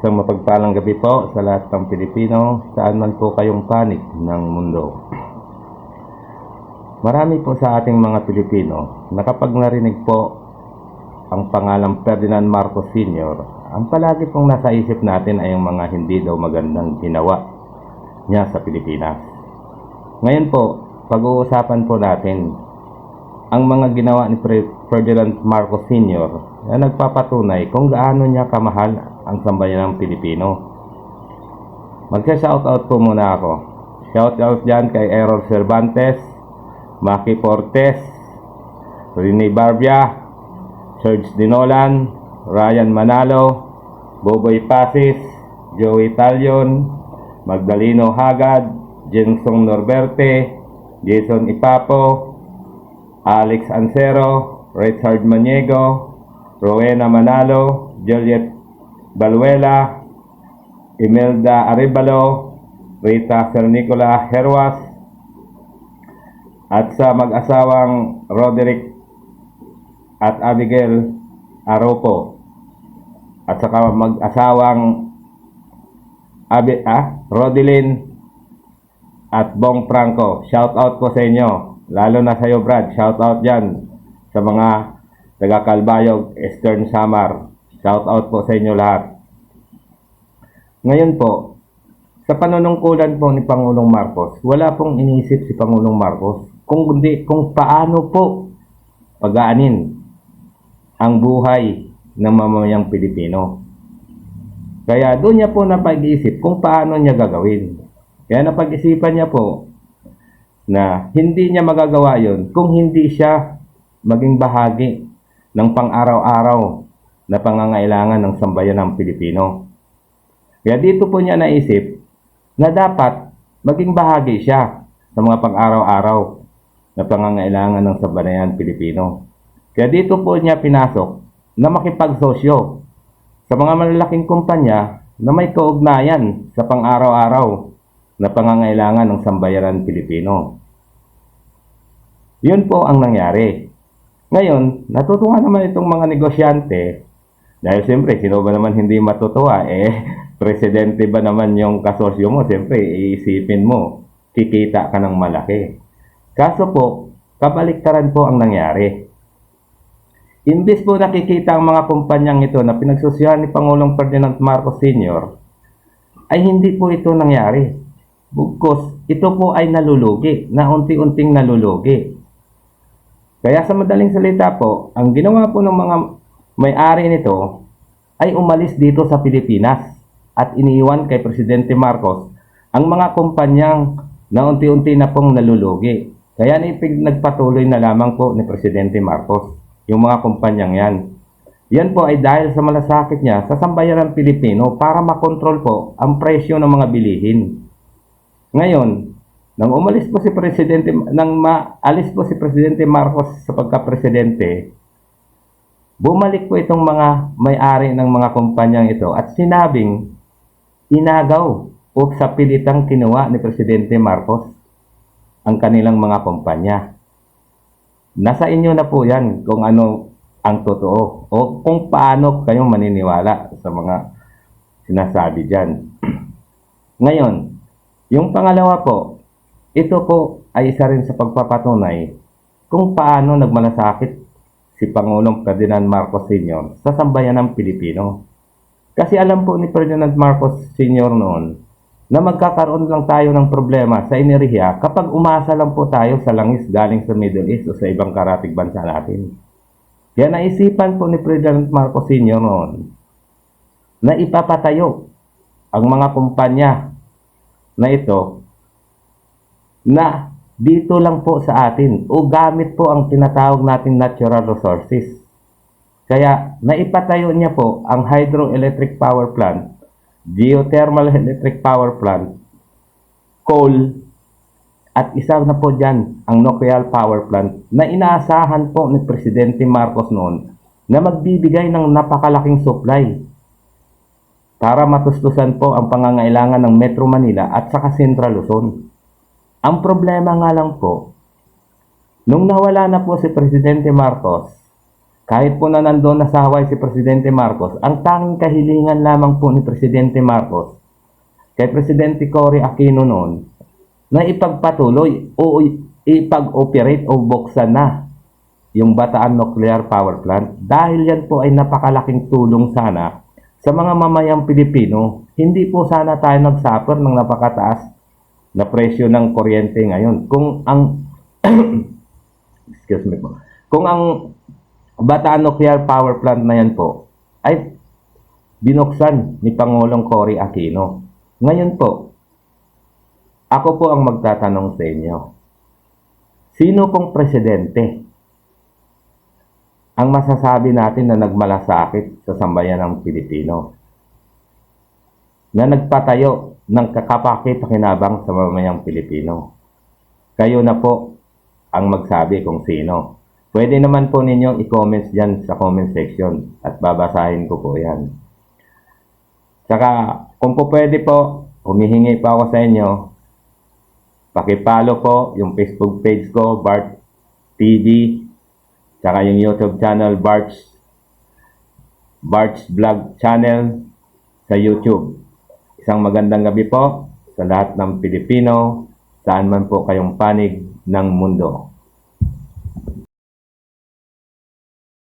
Isang mapagpalang gabi po sa lahat ng Pilipino, saan man po kayong panig ng mundo. Marami po sa ating mga Pilipino na kapag narinig po ang pangalang Ferdinand Marcos Sr., ang palagi pong nasa isip natin ay yung mga hindi daw magandang ginawa niya sa Pilipinas. Ngayon po, pag-uusapan po natin ang mga ginawa ni Ferdinand Marcos Sr. na nagpapatunay kung gaano niya kamahal ang sambayanang Pilipino. Magsa-shoutout po muna ako. Shoutout dyan kay Errol Cervantes, Maki Portes, Rene Barbia, Serge Dinolan, Ryan Manalo, Boboy Pasis, Joey Talion, Magdaleno Hagad, Jensong Norberte, Jason Ipapo, Alex Ansero, Richard Maniego, Rowena Manalo, Juliet Baluela, Imelda Arevalo, Rita Cernicola Herwas, at sa mag-asawang Roderick at Abigail Aropo, at saka mag-asawang Rodelyn at Bong Franco. Shout out po sa inyo, lalo na sa iyo Brad. Shout out dyan sa mga taga Calbayog, Eastern Samar. Shout out po sa inyo lahat. Ngayon po, sa panunungkulan po ni Pangulong Marcos, wala pong iniisip si Pangulong Marcos kundi kung paano po pagaanin ang buhay ng mamamayang Pilipino. Kaya doon niya po napag-iisip kung paano niya gagawin. Kaya napag-isipan niya po na hindi niya magagawa yon kung hindi siya maging bahagi ng pang-araw-araw na pangangailangan ng sambayan ng Pilipino. Kaya dito po niya naisip na dapat maging bahagi siya sa mga pang-araw-araw na pangangailangan ng sambayan Pilipino. Kaya dito po niya pinasok na makipagsosyo sa mga malalaking kumpanya na may kaugnayan sa pang-araw-araw na pangangailangan ng sambayanan Pilipino. Yun po ang nangyari. Ngayon, natutuwa naman itong mga negosyante dahil siyempre, sino ba naman hindi matutuwa? Presidente ba naman yung kasosyo mo? Siyempre, iisipin mo, kikita ka ng malaki. Kaso po, kabaliktaran po ang nangyari. Imbis po nakikita ang mga kumpanyang ito na pinagsosyohan ni Pangulong Ferdinand Marcos Sr., ay hindi po ito nangyari. Bugkos, ito po ay nalulugi, na unti-unting nalulugi. Kaya sa madaling salita po, ang ginawa po ng mga may-ari nito ay umalis dito sa Pilipinas at iniiwan kay Presidente Marcos ang mga kumpanyang na unti-unti na pong nalulugi. Kaya nagpatuloy na lamang po ni Presidente Marcos yung mga kumpanyang yan. Yan po ay dahil sa malasakit niya sa sambayanang Pilipino para makontrol po ang presyo ng mga bilihin. Ngayon, nang umalis po si Presidente, maalis po si Presidente Marcos sa pagka-presidente, bumalik po itong mga may-ari ng mga kumpanyang ito at sinabing inagaw o sa pilitang kinuha ni Presidente Marcos ang kanilang mga kumpanya. Nasa inyo na po yan kung ano ang totoo o kung paano kayong maniniwala sa mga sinasabi dyan. Ngayon, yung pangalawa po, ito po ay isa rin sa pagpapatunay kung paano nagmalasakit si Pangulong Ferdinand Marcos Sr. sa sambayanang Pilipino. Kasi alam po ni Ferdinand Marcos Sr. noon na magkakaroon lang tayo ng problema sa enerhiya kapag umasa lang po tayo sa langis galing sa Middle East o sa ibang karatig bansa natin. Kaya naisipan po ni Ferdinand Marcos Sr. noon na ipapatayo ang mga kumpanya na ito na dito lang po sa atin o gamit po ang tinatawag nating natural resources. Kaya naipatayo niya po ang hydroelectric power plant, geothermal electric power plant, coal, at isa na po dyan ang nuclear power plant na inaasahan po ni Presidente Marcos noon na magbibigay ng napakalaking supply para matustusan po ang pangangailangan ng Metro Manila at saka Central Luzon. Ang problema nga lang po, nung nawala na po si Presidente Marcos, kahit po na nandoon na sa Hawaii si Presidente Marcos, ang tanging kahilingan lamang po ni Presidente Marcos kay Presidente Cory Aquino noon na ipagpatuloy o ipag-operate o buksan na yung Bataan Nuclear Power Plant dahil yan po ay napakalaking tulong sana sa mga mamayang Pilipino. Hindi po sana tayo nag-suffer ng napakataas na presyo ng kuryente ngayon. Kung ang excuse me po. Kung ang Bataan Nuclear Power Plant na yan po ay binuksan ni Pangulong Cory Aquino. Ngayon po, ako po ang magtatanong sa inyo. Sino pong presidente ang masasabi natin na nagmalasakit sa sambayan ng Pilipino? Na nagpatayo ng kakapaki-pakinabang sa mamayang Pilipino? Kayo na po ang magsabi kung sino. Pwede naman po ninyong i-comments dyan sa comment section at babasahin ko po yan. Tsaka, kung po pwede po, humihingi pa ako sa inyo, pakipollow po yung Facebook page ko, Bart TV, tsaka yung YouTube channel, Bart's Vlog Channel sa YouTube. Isang magandang gabi po sa lahat ng Pilipino, saan man po kayong panig ng mundo.